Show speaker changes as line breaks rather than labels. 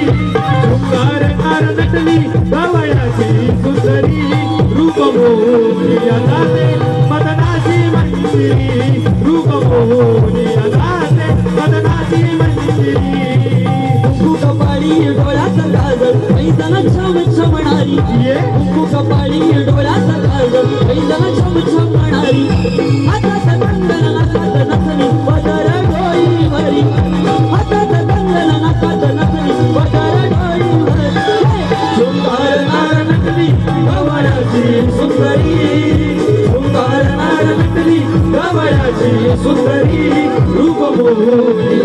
शृंगार कार नटली गवळ्याची सुंदरी रूप मोहनिया जाते मदनाची मंजिरी रूप मोहनिया जाते मदनाची मंजिरी
कुंकू कपाळी डोळ्याचा काजळ पैजण छम छमणारी कुंकू कपाळी डोळ्याचा काजळ पैजण छम छमणारी हातात कंगन नाकात नथनी पदर डोईवरी हातात कंगन नाकात नथनी पदर डोईवरी
शृंगार नार नटली गवळ्याची सुंदरी शृंगार नार नटली गवळ्याची सुंदरी रूप मोहनिया